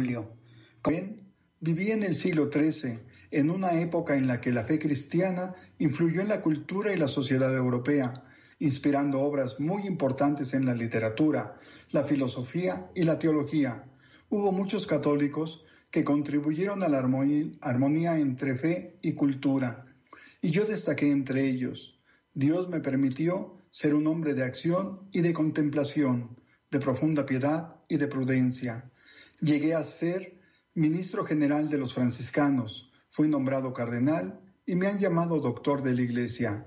Julio. Bien, viví en el siglo XIII, en una época en la que la fe cristiana influyó en la cultura y la sociedad europea, inspirando obras muy importantes en la literatura, la filosofía y la teología. Hubo muchos católicos que contribuyeron a la armonía entre fe y cultura, y yo destaqué entre ellos. Dios me permitió ser un hombre de acción y de contemplación, de profunda piedad y de prudencia. Llegué a ser ministro general de los franciscanos, fui nombrado cardenal y me han llamado doctor de la Iglesia.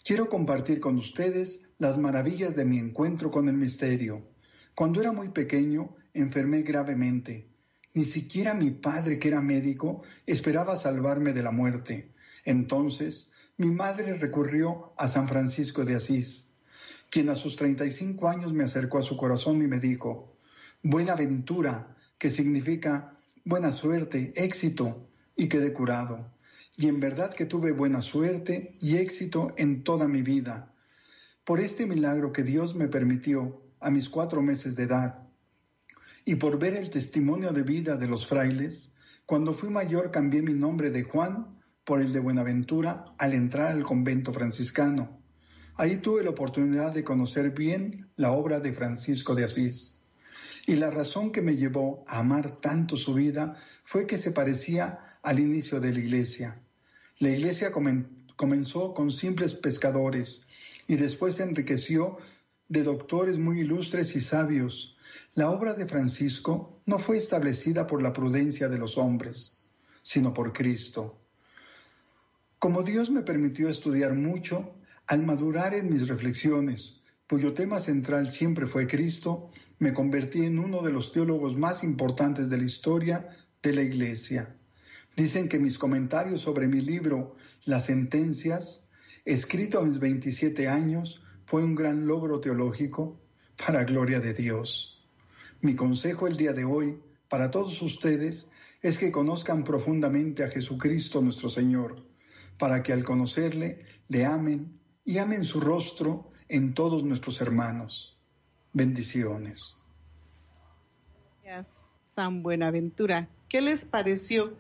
Quiero compartir con ustedes las maravillas de mi encuentro con el misterio. Cuando era muy pequeño, enfermé gravemente. Ni siquiera mi padre, que era médico, esperaba salvarme de la muerte. Entonces, mi madre recurrió a San Francisco de Asís, quien a sus 35 años me acercó a su corazón y me dijo: «Buena ventura», que significa buena suerte, éxito, y quedé curado. Y en verdad que tuve buena suerte y éxito en toda mi vida. Por este milagro que Dios me permitió a mis 4 meses de edad, y por ver el testimonio de vida de los frailes, cuando fui mayor cambié mi nombre de Juan por el de Buenaventura al entrar al convento franciscano. Ahí tuve la oportunidad de conocer bien la obra de Francisco de Asís. Y la razón que me llevó a amar tanto su vida fue que se parecía al inicio de la Iglesia. La Iglesia comenzó con simples pescadores y después se enriqueció de doctores muy ilustres y sabios. La obra de Francisco no fue establecida por la prudencia de los hombres, sino por Cristo. Como Dios me permitió estudiar mucho, al madurar en mis reflexiones, cuyo tema central siempre fue Cristo, me convertí en uno de los teólogos más importantes de la historia de la Iglesia. Dicen que mis comentarios sobre mi libro Las Sentencias, escrito a mis 27 años, fue un gran logro teológico para gloria de Dios. Mi consejo el día de hoy para todos ustedes es que conozcan profundamente a Jesucristo nuestro Señor, para que al conocerle le amen y amen su rostro en todos nuestros hermanos. Bendiciones. Gracias, San Buenaventura. ¿Qué les pareció?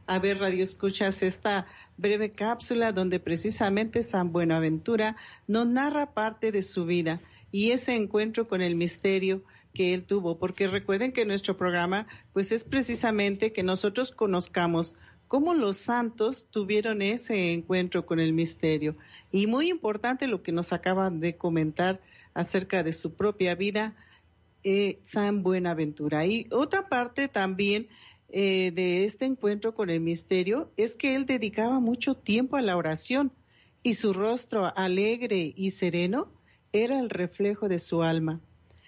A ver, Radio Escuchas, esta breve cápsula donde precisamente San Buenaventura nos narra parte de su vida y ese encuentro con el misterio que él tuvo, porque recuerden que nuestro programa pues es precisamente que nosotros conozcamos cómo los santos tuvieron ese encuentro con el misterio. Y muy importante lo que nos acaban de comentar acerca de su propia vida, San Buenaventura. Y otra parte también de este encuentro con el misterio es que él dedicaba mucho tiempo a la oración y su rostro alegre y sereno era el reflejo de su alma.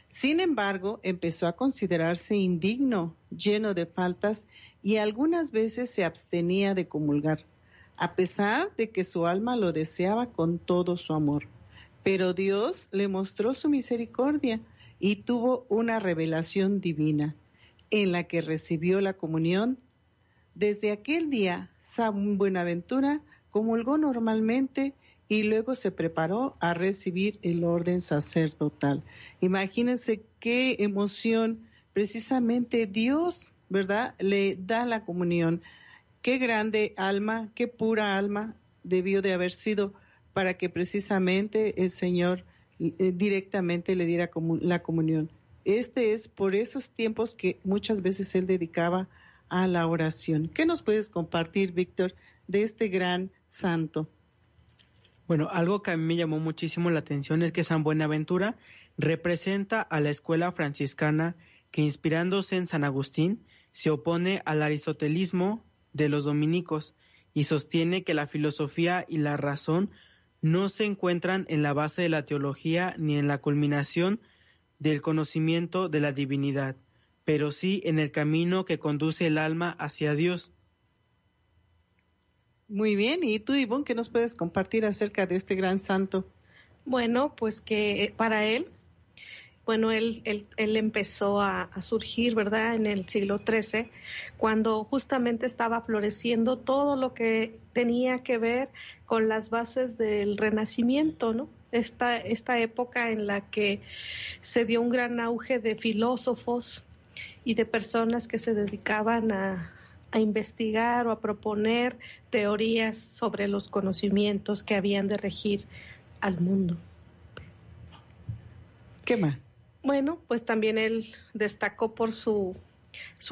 Sin embargo, empezó a considerarse indigno, lleno de faltas y algunas veces se abstenía de comulgar, a pesar de que su alma lo deseaba con todo su amor. Pero Dios le mostró su misericordia y tuvo una revelación divina, en la que recibió la comunión. Desde aquel día, San Buenaventura comulgó normalmente y luego se preparó a recibir el orden sacerdotal. Imagínense qué emoción, precisamente Dios, ¿verdad?, le da la comunión. Qué grande alma, qué pura alma debió de haber sido para que precisamente el Señor directamente le diera la comunión. Este es por esos tiempos que muchas veces él dedicaba a la oración. ¿Qué nos puedes compartir, Víctor, de este gran santo? Bueno, algo que a mí me llamó muchísimo la atención es que San Buenaventura representa a la escuela franciscana que, inspirándose en San Agustín, se opone al aristotelismo de los dominicos y sostiene que la filosofía y la razón no se encuentran en la base de la teología ni en la culminación del conocimiento de la divinidad, pero sí en el camino que conduce el alma hacia Dios. Muy bien, ¿y tú, Ivonne, qué nos puedes compartir acerca de este gran santo? Bueno, pues que para él, bueno, él empezó a surgir, ¿verdad?, en el siglo XIII, cuando justamente estaba floreciendo todo lo que tenía que ver con las bases del Renacimiento, ¿no? Esta época en la que se dio un gran auge de filósofos y de personas que se dedicaban a investigar o a proponer teorías sobre los conocimientos que habían de regir al mundo. ¿Qué más? Bueno, pues también él destacó por su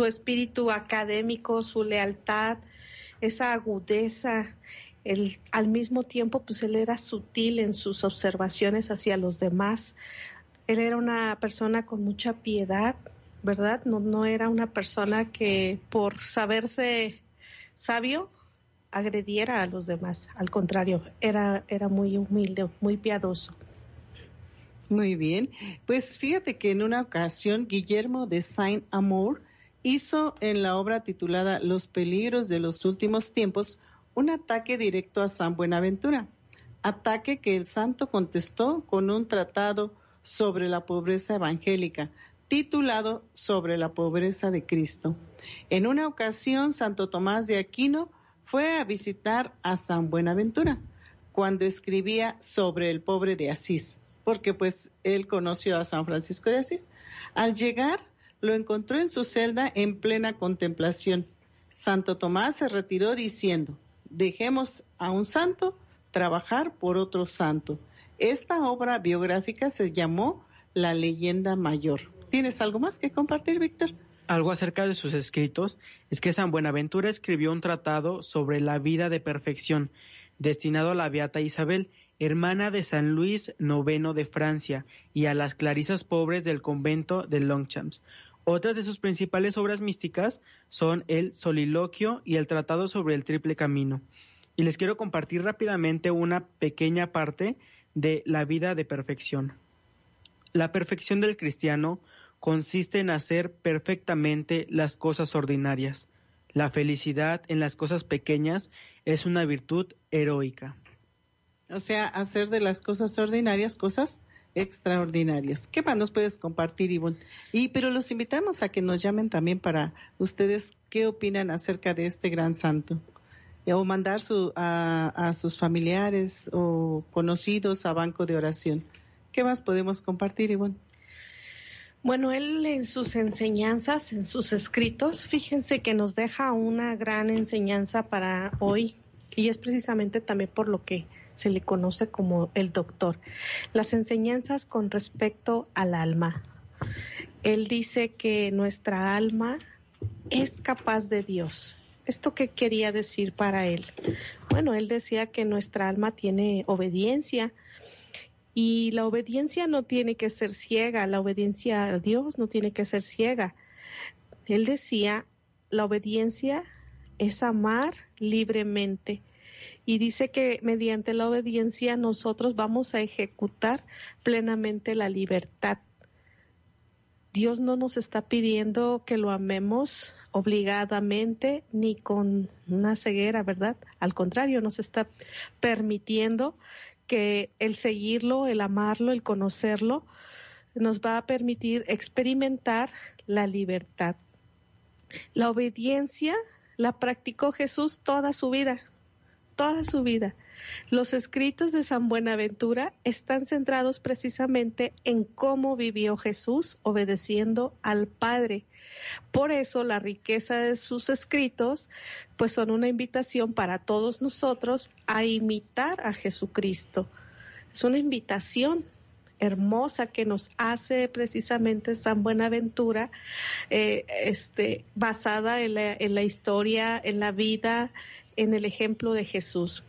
espíritu académico, su lealtad, esa agudeza. Al mismo tiempo, pues él era sutil en sus observaciones hacia los demás. Él era una persona con mucha piedad, ¿verdad? No era una persona que por saberse sabio agrediera a los demás. Al contrario, era muy humilde, muy piadoso. Muy bien. Pues fíjate que en una ocasión Guillermo de Saint-Amour hizo en la obra titulada Los peligros de los últimos tiempos un ataque directo a San Buenaventura, ataque que el santo contestó con un tratado sobre la pobreza evangélica, titulado Sobre la pobreza de Cristo. En una ocasión, Santo Tomás de Aquino fue a visitar a San Buenaventura cuando escribía sobre el pobre de Asís, porque pues él conoció a San Francisco de Asís. Al llegar, lo encontró en su celda en plena contemplación. Santo Tomás se retiró diciendo: dejemos a un santo trabajar por otro santo. Esta obra biográfica se llamó La Leyenda Mayor. ¿Tienes algo más que compartir, Víctor? Algo acerca de sus escritos es que San Buenaventura escribió un tratado sobre la vida de perfección, destinado a la beata Isabel, hermana de San Luis IX de Francia, y a las clarisas pobres del convento de Longchamps. Otras de sus principales obras místicas son el Soliloquio y el Tratado sobre el Triple Camino. Y les quiero compartir rápidamente una pequeña parte de la vida de perfección. La perfección del cristiano consiste en hacer perfectamente las cosas ordinarias. La felicidad en las cosas pequeñas es una virtud heroica. O sea, hacer de las cosas ordinarias cosas extraordinarias. ¿Qué más nos puedes compartir, Ivonne? Pero los invitamos a que nos llamen también para ustedes qué opinan acerca de este gran santo. O mandar a sus familiares o conocidos a banco de oración. ¿Qué más podemos compartir, Ivonne? Bueno, él en sus enseñanzas, en sus escritos, fíjense que nos deja una gran enseñanza para hoy, y es precisamente también por lo que se le conoce como el doctor. Las enseñanzas con respecto al alma. Él dice que nuestra alma es capaz de Dios. ¿Esto qué quería decir para él? Bueno, él decía que nuestra alma tiene obediencia, y la obediencia no tiene que ser ciega, la obediencia a Dios no tiene que ser ciega. Él decía, la obediencia es amar libremente. Y dice que mediante la obediencia nosotros vamos a ejecutar plenamente la libertad. Dios no nos está pidiendo que lo amemos obligadamente ni con una ceguera, ¿verdad? Al contrario, nos está permitiendo que el seguirlo, el amarlo, el conocerlo, nos va a permitir experimentar la libertad. La obediencia la practicó Jesús toda su vida. Los escritos de San Buenaventura están centrados precisamente en cómo vivió Jesús obedeciendo al Padre. Por eso la riqueza de sus escritos pues son una invitación para todos nosotros a imitar a Jesucristo. Es una invitación hermosa que nos hace precisamente San Buenaventura, basada en la historia, en la vida, en el ejemplo de Jesús.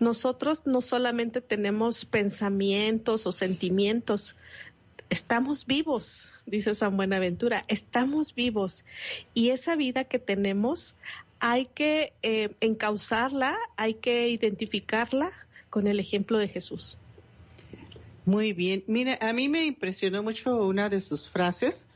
Nosotros no solamente tenemos pensamientos o sentimientos, estamos vivos, dice San Buenaventura, estamos vivos, y esa vida que tenemos hay que encauzarla, hay que identificarla con el ejemplo de Jesús. Muy bien. Mira, a mí me impresionó mucho una de sus frases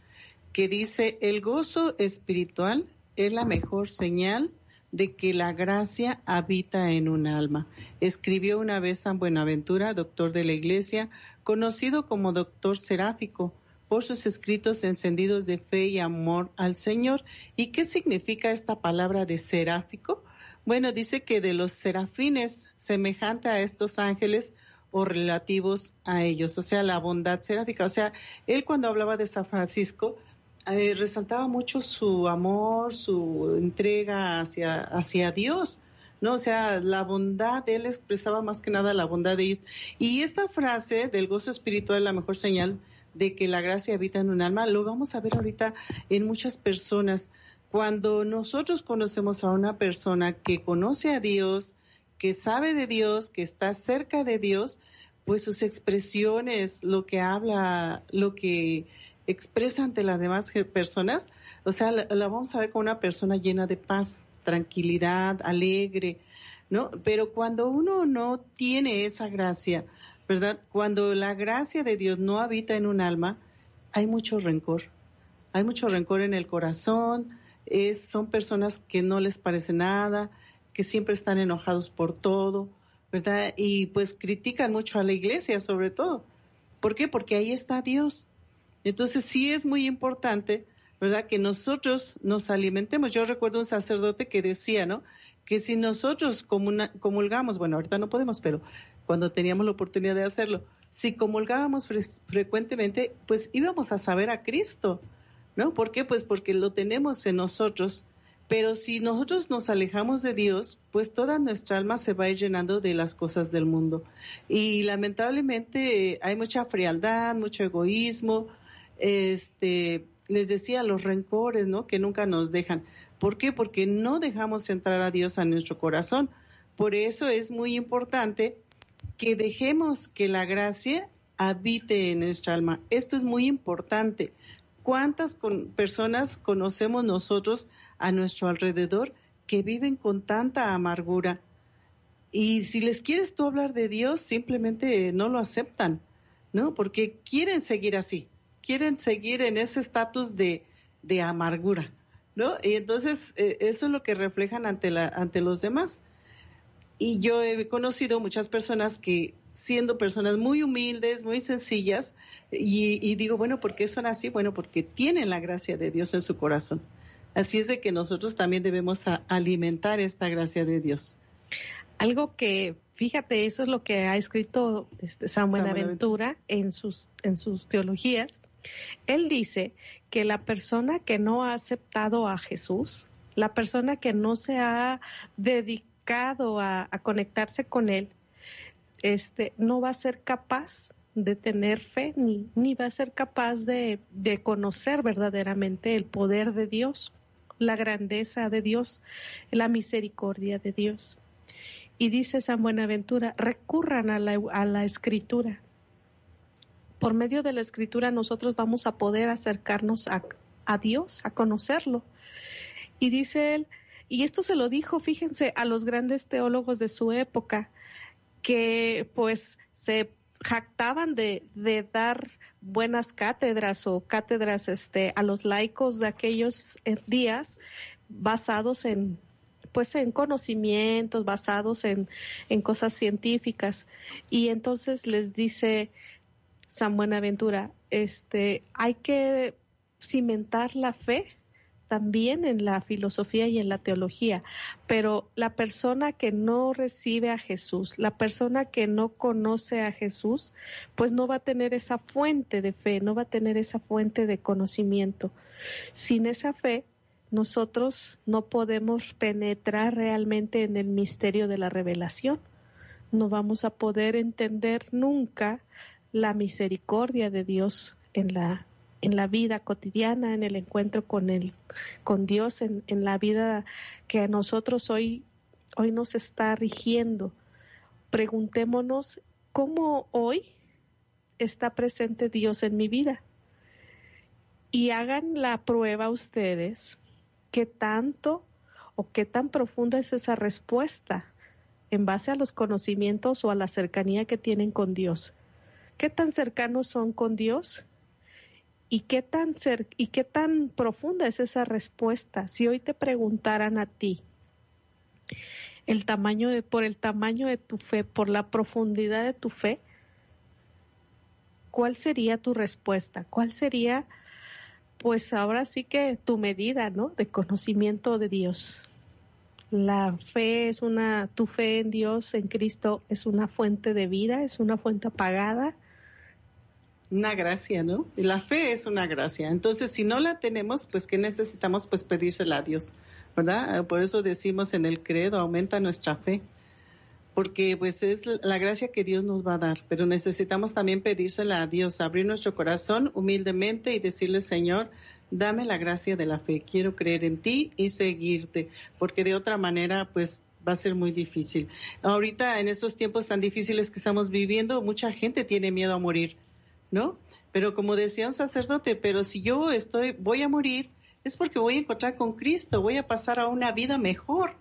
que dice: el gozo espiritual es la mejor señal de que la gracia habita en un alma. Escribió una vez San Buenaventura, doctor de la Iglesia, conocido como doctor seráfico, por sus escritos encendidos de fe y amor al Señor. ¿Y qué significa esta palabra de seráfico? Bueno, dice que de los serafines, semejante a estos ángeles o relativos a ellos, o sea, la bondad seráfica. O sea, él cuando hablaba de San Francisco, resaltaba mucho su amor, su entrega hacia Dios, ¿no? O sea, la bondad, él expresaba más que nada la bondad de Dios. Y esta frase del gozo espiritual es la mejor señal de que la gracia habita en un alma, lo vamos a ver ahorita en muchas personas. Cuando nosotros conocemos a una persona que conoce a Dios, que sabe de Dios, que está cerca de Dios, pues sus expresiones, lo que habla, lo que expresa ante las demás personas, o sea, la vamos a ver como una persona llena de paz, tranquilidad, alegre, ¿no? Pero cuando uno no tiene esa gracia, ¿verdad? Cuando la gracia de Dios no habita en un alma, hay mucho rencor en el corazón, son personas que no les parece nada, que siempre están enojados por todo, ¿verdad? Y pues critican mucho a la iglesia sobre todo. ¿Por qué? Porque ahí está Dios. Entonces sí es muy importante, ¿verdad?, que nosotros nos alimentemos. Yo recuerdo un sacerdote que decía, ¿no?, que si nosotros comulgamos, bueno, ahorita no podemos, pero cuando teníamos la oportunidad de hacerlo, si comulgábamos frecuentemente, pues íbamos a saber a Cristo, ¿no? ¿Por qué? Pues porque lo tenemos en nosotros. Pero si nosotros nos alejamos de Dios, pues toda nuestra alma se va a ir llenando de las cosas del mundo. Y lamentablemente hay mucha frialdad, mucho egoísmo, les decía, los rencores, ¿no?, que nunca nos dejan. ¿Por qué? Porque no dejamos entrar a Dios a nuestro corazón. Por eso es muy importante que dejemos que la gracia habite en nuestra alma. Esto es muy importante. ¿Cuántas personas conocemos nosotros a nuestro alrededor que viven con tanta amargura? Y si les quieres tú hablar de Dios, simplemente no lo aceptan, ¿no? Porque quieren seguir así, quieren seguir en ese estatus de amargura, ¿no? Y entonces eso es lo que reflejan ante los demás. Y yo he conocido muchas personas que, siendo personas muy humildes, muy sencillas, y digo, bueno, ¿por qué son así? Bueno, porque tienen la gracia de Dios en su corazón. Así es de que nosotros también debemos alimentar esta gracia de Dios. Algo que, fíjate, eso es lo que ha escrito San Buenaventura en sus teologías. Él dice que la persona que no ha aceptado a Jesús, la persona que no se ha dedicado a conectarse con Él, no va a ser capaz de tener fe, ni va a ser capaz de conocer verdaderamente el poder de Dios, la grandeza de Dios, la misericordia de Dios. Y dice San Buenaventura, recurran a la Escritura. Por medio de la Escritura nosotros vamos a poder acercarnos a Dios, a conocerlo. Y dice él, y esto se lo dijo, fíjense, a los grandes teólogos de su época, que pues se jactaban de dar buenas cátedras o cátedras a los laicos de aquellos días, basados en conocimientos, basados en cosas científicas. Y entonces les dice San Buenaventura, hay que cimentar la fe también en la filosofía y en la teología, pero la persona que no recibe a Jesús, la persona que no conoce a Jesús, pues no va a tener esa fuente de fe, no va a tener esa fuente de conocimiento. Sin esa fe, nosotros no podemos penetrar realmente en el misterio de la revelación. No vamos a poder entender nunca la misericordia de Dios en la vida cotidiana, en el encuentro con Dios, en la vida que a nosotros hoy nos está rigiendo. Preguntémonos cómo hoy está presente Dios en mi vida. Y hagan la prueba ustedes, qué tanto o qué tan profunda es esa respuesta en base a los conocimientos o a la cercanía que tienen con Dios. ¿Qué tan cercanos son con Dios? ¿Y qué tan profunda es esa respuesta? Si hoy te preguntaran a ti por el tamaño de tu fe, por la profundidad de tu fe, ¿cuál sería tu respuesta? ¿Cuál sería, pues ahora sí que tu medida, ¿no?, de conocimiento de Dios? La fe tu fe en Dios, en Cristo, es una fuente de vida, es una fuente apagada. una gracia, ¿no? Y la fe es una gracia. Entonces, si no la tenemos, pues, ¿qué necesitamos? Pues pedírsela a Dios, ¿verdad? Por eso decimos en el credo, aumenta nuestra fe, porque pues es la gracia que Dios nos va a dar, pero necesitamos también pedírsela a Dios, abrir nuestro corazón humildemente y decirle, Señor, dame la gracia de la fe, quiero creer en ti y seguirte, porque de otra manera, pues, va a ser muy difícil. Ahorita, en estos tiempos tan difíciles que estamos viviendo, mucha gente tiene miedo a morir, ¿no? Pero como decía un sacerdote, pero si yo voy a morir, es porque voy a encontrar con Cristo, voy a pasar a una vida mejor.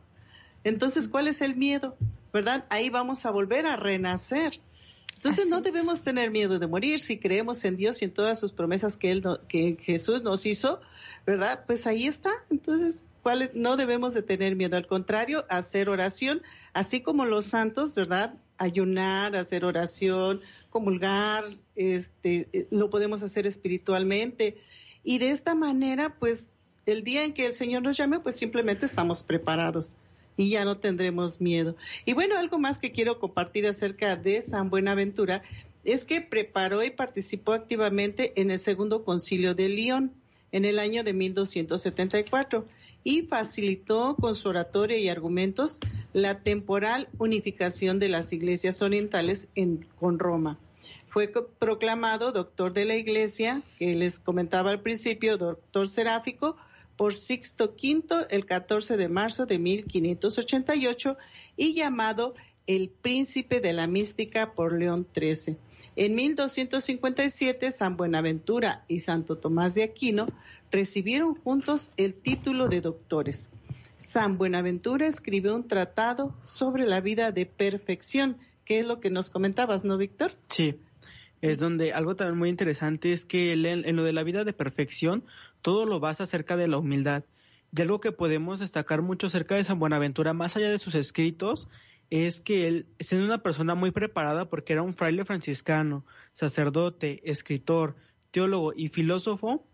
Entonces, ¿cuál es el miedo? ¿Verdad? Ahí vamos a volver a renacer. Entonces, no debemos tener miedo de morir si creemos en Dios y en todas sus promesas que Jesús nos hizo, ¿verdad? Pues ahí está. Entonces, no debemos de tener miedo. Al contrario, hacer oración, así como los santos, ¿verdad? Ayunar, hacer oración, comulgar, lo podemos hacer espiritualmente. Y de esta manera, pues, el día en que el Señor nos llame, pues simplemente estamos preparados y ya no tendremos miedo. Y bueno, algo más que quiero compartir acerca de San Buenaventura es que preparó y participó activamente en el Segundo Concilio de León en el año de 1274 y facilitó con su oratoria y argumentos la temporal unificación de las iglesias orientales con Roma. Fue proclamado doctor de la Iglesia, que les comentaba al principio, doctor seráfico, por Sixto V el 14 de marzo de 1588 y llamado el Príncipe de la Mística por León XIII. En 1257, San Buenaventura y Santo Tomás de Aquino recibieron juntos el título de doctores. San Buenaventura escribió un tratado sobre la vida de perfección, que es lo que nos comentabas, ¿no, Víctor? Sí, es donde algo también muy interesante es que en lo de la vida de perfección, todo lo basa acerca de la humildad. Y algo que podemos destacar mucho acerca de San Buenaventura, más allá de sus escritos, es que él, siendo una persona muy preparada porque era un fraile franciscano, sacerdote, escritor, teólogo y filósofo,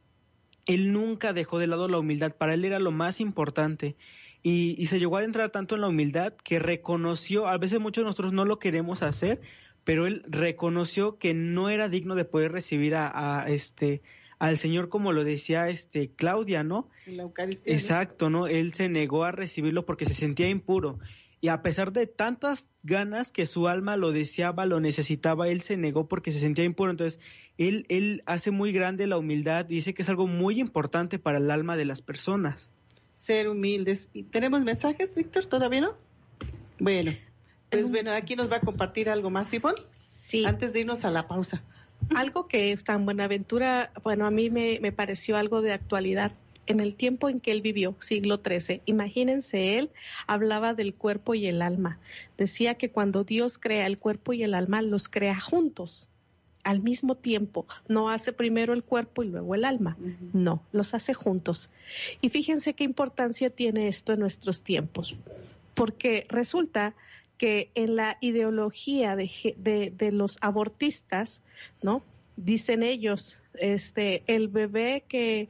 él nunca dejó de lado la humildad. Para él era lo más importante. Y se llegó a adentrar tanto en la humildad que reconoció, a veces muchos de nosotros no lo queremos hacer, pero él reconoció que no era digno de poder recibir al Señor, como lo decía Claudia, ¿no? En la Eucaristía. Exacto, ¿no? Él se negó a recibirlo porque se sentía impuro. Y a pesar de tantas ganas que su alma lo deseaba, lo necesitaba, él se negó porque se sentía impuro. Entonces, él hace muy grande la humildad y dice que es algo muy importante para el alma de las personas. Ser humildes. ¿Y tenemos mensajes, Víctor? ¿Todavía no? Bueno, pues bueno, aquí nos va a compartir algo más, Ivonne. Sí. Antes de irnos a la pausa. Algo que San Buenaventura, bueno, a mí me pareció algo de actualidad. En el tiempo en que él vivió, siglo XIII, imagínense, él hablaba del cuerpo y el alma. Decía que cuando Dios crea el cuerpo y el alma, los crea juntos, al mismo tiempo. No hace primero el cuerpo y luego el alma. No, los hace juntos. Y fíjense qué importancia tiene esto en nuestros tiempos, porque resulta que en la ideología de los abortistas, ¿no? Dicen ellos, el bebé que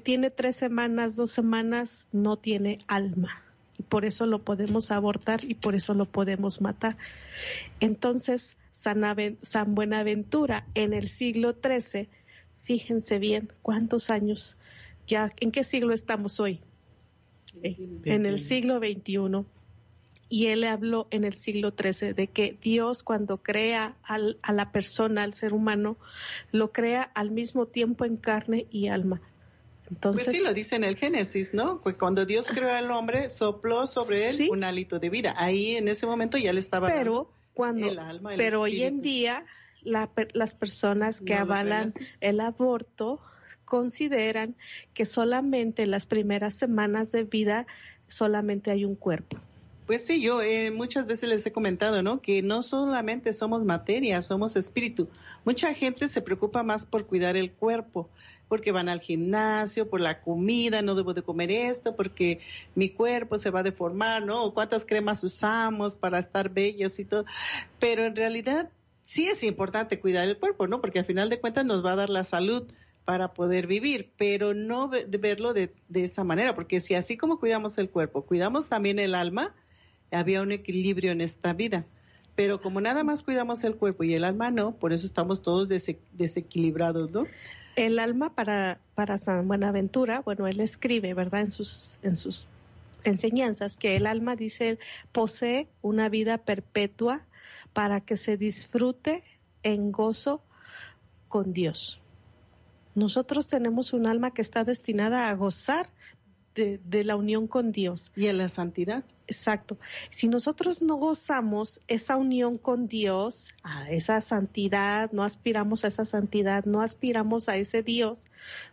tiene 3 semanas, 2 semanas, no tiene alma. Y por eso lo podemos abortar y por eso lo podemos matar. Entonces, San Buenaventura en el siglo XIII, fíjense bien cuántos años, ya, ¿en qué siglo estamos hoy? En el siglo XXI. Y él habló en el siglo XIII de que Dios, cuando crea a la persona, al ser humano, lo crea al mismo tiempo en carne y alma. Entonces, pues sí, lo dice en el Génesis, ¿no? Pues cuando Dios creó al hombre, sopló sobre él un hálito de vida. Ahí en ese momento ya le estaba dando el alma, el espíritu. Hoy en día las personas que avalan el aborto consideran que solamente en las primeras semanas de vida solamente hay un cuerpo. Pues sí, yo muchas veces les he comentado, ¿no? Que no solamente somos materia, somos espíritu. Mucha gente se preocupa más por cuidar el cuerpo, porque van al gimnasio, por la comida, no debo de comer esto, porque mi cuerpo se va a deformar, ¿no? O cuántas cremas usamos para estar bellos y todo. Pero en realidad sí es importante cuidar el cuerpo, ¿no? Porque al final de cuentas nos va a dar la salud para poder vivir, pero no verlo de esa manera, porque si así como cuidamos el cuerpo, cuidamos también el alma, había un equilibrio en esta vida. Pero como nada más cuidamos el cuerpo y el alma no, por eso estamos todos desequilibrados, ¿no? El alma para San Buenaventura, bueno, él escribe, ¿verdad?, en sus enseñanzas, que el alma, dice, posee una vida perpetua para que se disfrute en gozo con Dios. Nosotros tenemos un alma que está destinada a gozar de la unión con Dios. Y en la santidad. Exacto. Si nosotros no gozamos esa unión con Dios, a esa santidad, no aspiramos a esa santidad, no aspiramos a ese Dios,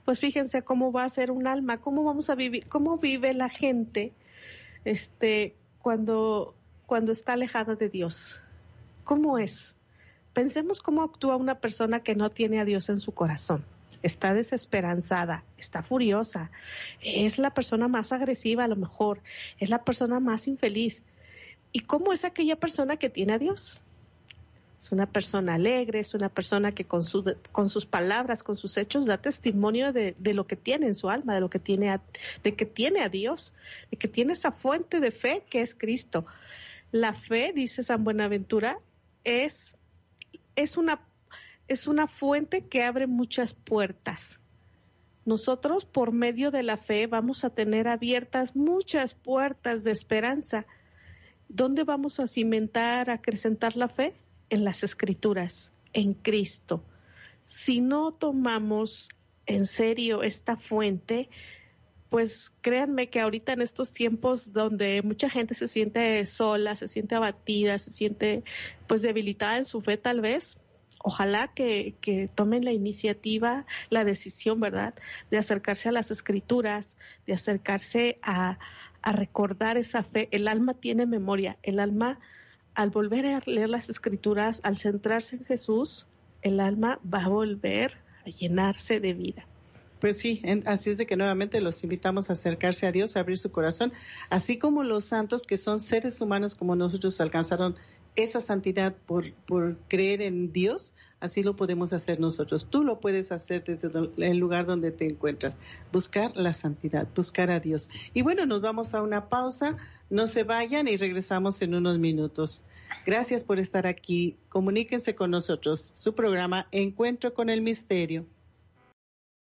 pues fíjense cómo va a ser un alma, cómo vamos a vivir, cómo vive la gente cuando está alejada de Dios. ¿Cómo es? Pensemos cómo actúa una persona que no tiene a Dios en su corazón. Está desesperanzada, está furiosa, es la persona más agresiva a lo mejor, es la persona más infeliz. ¿Y cómo es aquella persona que tiene a Dios? Es una persona alegre, es una persona que con sus palabras, con sus hechos da testimonio de lo que tiene en su alma, de que tiene a Dios, de que tiene esa fuente de fe que es Cristo. La fe, dice San Buenaventura, es una fuente que abre muchas puertas. Nosotros, por medio de la fe, vamos a tener abiertas muchas puertas de esperanza. ¿Dónde vamos a cimentar, a acrecentar la fe? En las Escrituras, en Cristo. Si no tomamos en serio esta fuente, pues créanme que ahorita en estos tiempos donde mucha gente se siente sola, se siente abatida, se siente pues debilitada en su fe tal vez, ojalá que tomen la iniciativa, la decisión, ¿verdad?, de acercarse a las Escrituras, de acercarse a recordar esa fe. El alma tiene memoria. El alma, al volver a leer las Escrituras, al centrarse en Jesús, el alma va a volver a llenarse de vida. Pues sí, así es de que nuevamente los invitamos a acercarse a Dios, a abrir su corazón, así como los santos que son seres humanos como nosotros alcanzaron esa santidad por creer en Dios, así lo podemos hacer nosotros. Tú lo puedes hacer desde el lugar donde te encuentras. Buscar la santidad, buscar a Dios. Y bueno, nos vamos a una pausa. No se vayan y regresamos en unos minutos. Gracias por estar aquí. Comuníquense con nosotros. Su programa Encuentro con el Misterio.